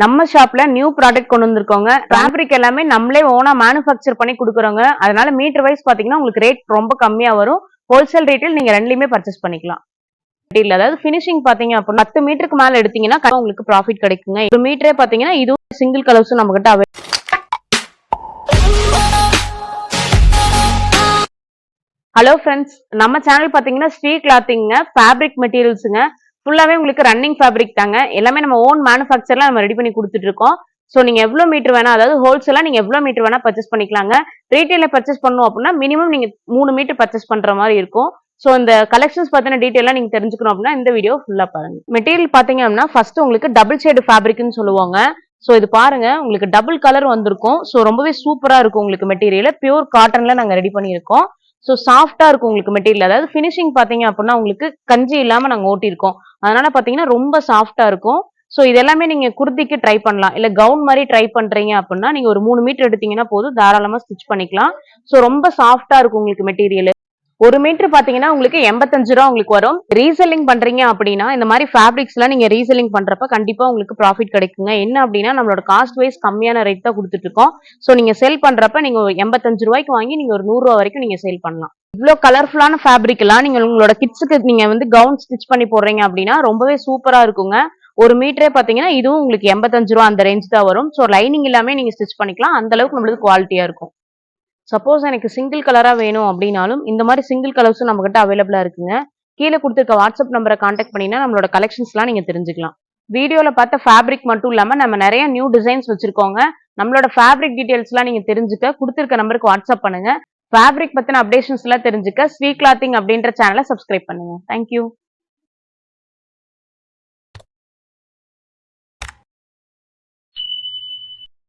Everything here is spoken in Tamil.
நம்ம ஷாப்ல நியூ ப்ராடக்ட் கொண்டு வந்திருக்கோங்க. ஃபேப்ரிக் எல்லாமே நம்மளே ஓனா மேனுஃபேக்சர் பண்ணி கொடுக்குறோங்க. அதனால மீட்டர் வைஸ் பாத்தீங்கன்னா உங்களுக்கு ரேட் ரொம்ப கம்மியா வரும். ஹோல்சேல் ரேட்டில் நீங்க ரெண்டுலயுமே பர்ச்சேஸ் பண்ணிக்கலாம். அதாவது பினிஷிங் பாத்தீங்க அப்படின்னா 10 மீட்டருக்கு மேல எடுத்தீங்கன்னா உங்களுக்கு ப்ராஃபிட் கிடைக்குங்க. ஒரு மீட்டரே பாத்தீங்கன்னா இதுவும் சிங்கிள் கலர்ஸ் நம்ம கிட்ட ஹலோ ஃப்ரெண்ட்ஸ், நம்ம சேனல் பாத்தீங்கன்னா ஸ்ரீ கிளாத்திங்க, ஃபேப்ரிக் மெட்டீரியல்ஸுங்க. ஃபுல்லாவே உங்களுக்கு ரன்னிங் ஃபேப்ரிக் தாங்க. எல்லாமே நம்ம ஓன் மேனுஃபேக்சர்ல நம்ம ரெடி பண்ணி கொடுத்துட்டு இருக்கோம். ஸோ நீங்க எவ்வளவு மீட்டர் வேணா, அதாவது ஹோல்சேலா நீங்க எவ்வளவு மீட்டர் வேணா பர்ச்சேஸ் பண்ணிக்கலாங்க. ரீட்டைல பர்ச்சேஸ் பண்ணணும் அப்படின்னா மினிமம் நீங்க 3 மீட்டர் பர்ச்சேஸ் பண்ற மாதிரி இருக்கும். ஸோ இந்த கலெக்ஷன்ஸ் பத்தின டீடைலா நீங்க தெரிஞ்சுக்கணும் அப்படின்னா இந்த வீடியோ ஃபுல்லா பாருங்க. மெட்டீரியல் பாத்தீங்க அப்படின்னா ஃபர்ஸ்ட் உங்களுக்கு டபுள் ஷேடு ஃபேப்ரிக்னு சொல்லுவாங்க. ஸோ இது பாருங்க, உங்களுக்கு டபுள் கலர் வந்திருக்கும். ஸோ ரொம்பவே சூப்பரா இருக்கும் உங்களுக்கு மெட்டீரியல். பியூர் காட்டன்ல நாங்க ரெடி பண்ணியிருக்கோம். ஸோ சாஃப்டா இருக்கும் உங்களுக்கு மெட்டீரியல். அதாவது பினிஷிங் பாத்தீங்க அப்படின்னா உங்களுக்கு கஞ்சி இல்லாம நாங்க ஓட்டியிருக்கோம். அதனால பாத்தீங்கன்னா ரொம்ப சாஃப்டா இருக்கும். ஸோ இது எல்லாமே நீங்க குர்த்திக்கு ட்ரை பண்ணலாம். இல்ல கவுன் மாதிரி ட்ரை பண்றீங்க அப்படின்னா நீங்க ஒரு 3 மீட்டர் எடுத்தீங்கன்னா போதும், தாராளமா ஸ்டிச் பண்ணிக்கலாம். ஸோ ரொம்ப சாஃப்டா இருக்கும் உங்களுக்கு மெட்டீரியல். ஒரு மீட்டர் பாத்தீங்கன்னா உங்களுக்கு 85 ரூபா உங்களுக்கு வரும். ரீசெல்லிங் பண்றீங்க அப்படின்னா இந்த மாதிரி ஃபேப்ரிக்ஸ் எல்லாம் நீங்க ரீசெல்லிங் பண்றப்ப கண்டிப்பா உங்களுக்கு ப்ராஃபிட் கிடைக்குங்க. என்ன அப்படின்னா நம்மளோட காஸ்ட் வைஸ் கம்மியான ரேட் தான் கொடுத்துட்டு இருக்கோம். சோ நீங்க செல் பண்றப்ப நீங்க 85 ரூபாய்க்கு வாங்கி நீங்க ஒரு 100 ரூபாய் வரைக்கும் நீங்க சேல் பண்ணலாம். இவ்வளவு கலர்ஃபுல்லான ஃபேப்ரிக் எல்லாம் நீங்க உங்களோட கிட்ஸுக்கு நீங்க வந்து கவுன் ஸ்டிச் பண்ணி போடுறீங்க அப்படின்னா ரொம்பவே சூப்பரா இருக்குங்க. ஒரு மீட்டரே பாத்தீங்கன்னா இதுவும் உங்களுக்கு 85 ரூபா அந்த ரேஞ்ச் தான் வரும். சோ லைனிங் எல்லாமே நீங்க ஸ்டிச் பண்ணிக்கலாம். அந்த அளவுக்கு நம்மளுக்கு குவாலிட்டியா இருக்கும். சப்போஸ் எனக்கு சிங்கிள் கலரா வேணும் அப்படின்னாலும் இந்த மாதிரி சிங்கிள் கலர்ஸும் நம்ம கிட்ட அவைலபிளா இருக்குங்க. கீழே கொடுத்துருக்க வாட்ஸ்அப் நம்பரை கான்டாக்ட் பண்ணினா நம்மளோட கலெக்ஷன்ஸ்லாம் நீங்க தெரிஞ்சுக்கலாம். வீடியோல பார்த்த ஃபேப்ரிக் மட்டும் இல்லாம நம்ம நிறைய நியூ டிசைன்ஸ் வச்சிருக்கோங்க. நம்மளோட ஃபேப்ரிக் டீடைல்ஸ்லாம் நீங்க தெரிஞ்சுக்க கொடுத்துருக்க நம்பருக்கு வாட்ஸ்அப் பண்ணுங்க. ஃபேப்ரிக் பத்தின அப்டேஷன்ஸ் எல்லாம் தெரிஞ்சுக்க ஸ்ரீ கிளாத்திங் அப்படின்ற சேனலை சப்ஸ்கிரைப் பண்ணுங்க. தேங்க்யூ.